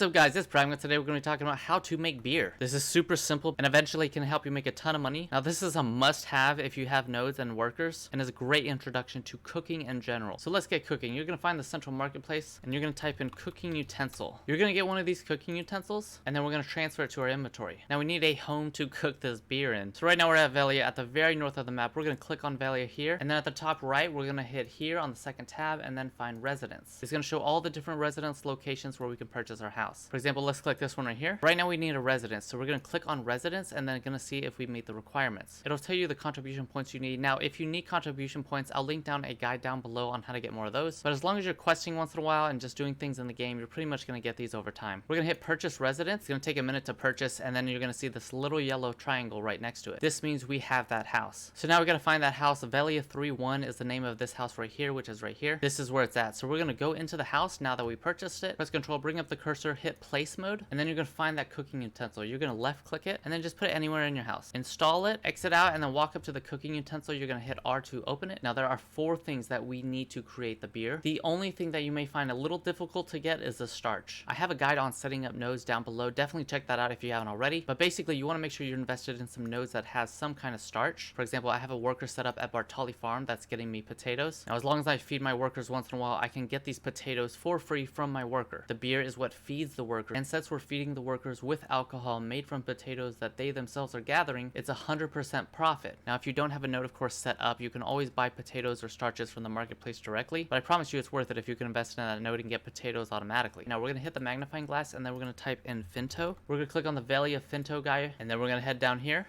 What's up guys, it's Prime, and today we're going to be talking about how to make beer. This is super simple and eventually can help you make a ton of money. Now this is a must-have if you have nodes and workers and is a great introduction to cooking in general. So let's get cooking. You're going to find the central marketplace and you're going to type in cooking utensil. You're going to get one of these cooking utensils and then we're going to transfer it to our inventory. Now we need a home to cook this beer in. So right now we're at Velia at the very north of the map. We're going to click on Velia here and then at the top right we're going to hit here on the second tab and then find residence. It's going to show all the different residence locations where we can purchase our house. For example, let's click this one right here. Right now we need a residence, so we're going to click on residence and then going to see if we meet the requirements. It'll tell you the contribution points you need. Now if you need contribution points, I'll link down a guide down below on how to get more of those, but as long as you're questing once in a while and just doing things in the game, you're pretty much going to get these over time. We're going to hit purchase residence. It's going to take a minute to purchase and then you're going to see this little yellow triangle right next to it. This means we have that house. So now we got to find that house. Velia 31 is the name of this house right here, which is right here. This is where it's at. So we're going to go into the house now that we purchased it. Press control, bring up the cursor, hit place mode, and then you're going to find that cooking utensil. You're going to left click it and then just put it anywhere in your house. Install it, exit out, and then walk up to the cooking utensil. You're going to hit R to open it. Now there are 4 things that we need to create the beer. The only thing that you may find a little difficult to get is the starch. I have a guide on setting up nodes down below. Definitely check that out if you haven't already. But basically you want to make sure you're invested in some nodes that has some kind of starch. For example, I have a worker set up at Bartali Farm that's getting me potatoes. Now as long as I feed my workers once in a while, I can get these potatoes for free from my worker. The beer is what feeds the worker, and since we're feeding the workers with alcohol made from potatoes that they themselves are gathering, it's 100% profit. Now if you don't have a node of course set up, you can always buy potatoes or starches from the marketplace directly, but I promise you it's worth it if you can invest in that node and get potatoes automatically. Now we're going to hit the magnifying glass and then we're going to type in Finto. We're going to click on the Velia Finto guy and then we're going to head down here.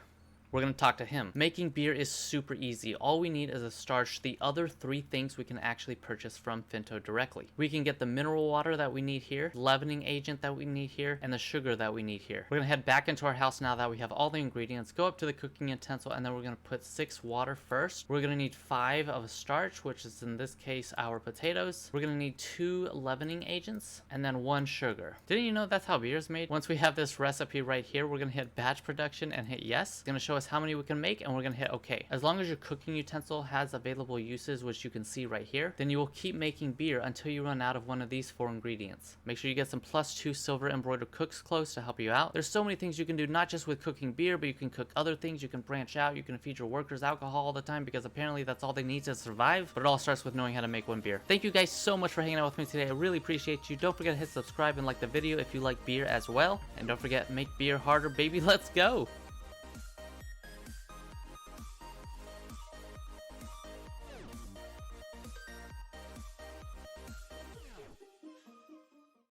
We're going to talk to him. Making beer is super easy. All we need is a starch. The other 3 things we can actually purchase from Finto directly. We can get the mineral water that we need here, leavening agent that we need here, and the sugar that we need here. We're going to head back into our house now that we have all the ingredients. Go up to the cooking utensil and then we're going to put 6 water first. We're going to need 5 of a starch, which is in this case our potatoes. We're going to need 2 leavening agents and then 1 sugar. Didn't you know that's how beer is made? Once we have this recipe right here, we're going to hit batch production and hit yes. It's going to show us how many we can make and we're going to hit OK. As long as your cooking utensil has available uses, which you can see right here, then you will keep making beer until you run out of one of these 4 ingredients. Make sure you get some +2 silver embroidered cooks clothes to help you out. There's so many things you can do, not just with cooking beer, but you can cook other things. You can branch out. You can feed your workers alcohol all the time because apparently that's all they need to survive, but it all starts with knowing how to make one beer. Thank you guys so much for hanging out with me today. I really appreciate you. Don't forget to hit subscribe and like the video if you like beer as well, and don't forget, make beer harder, baby. Let's go.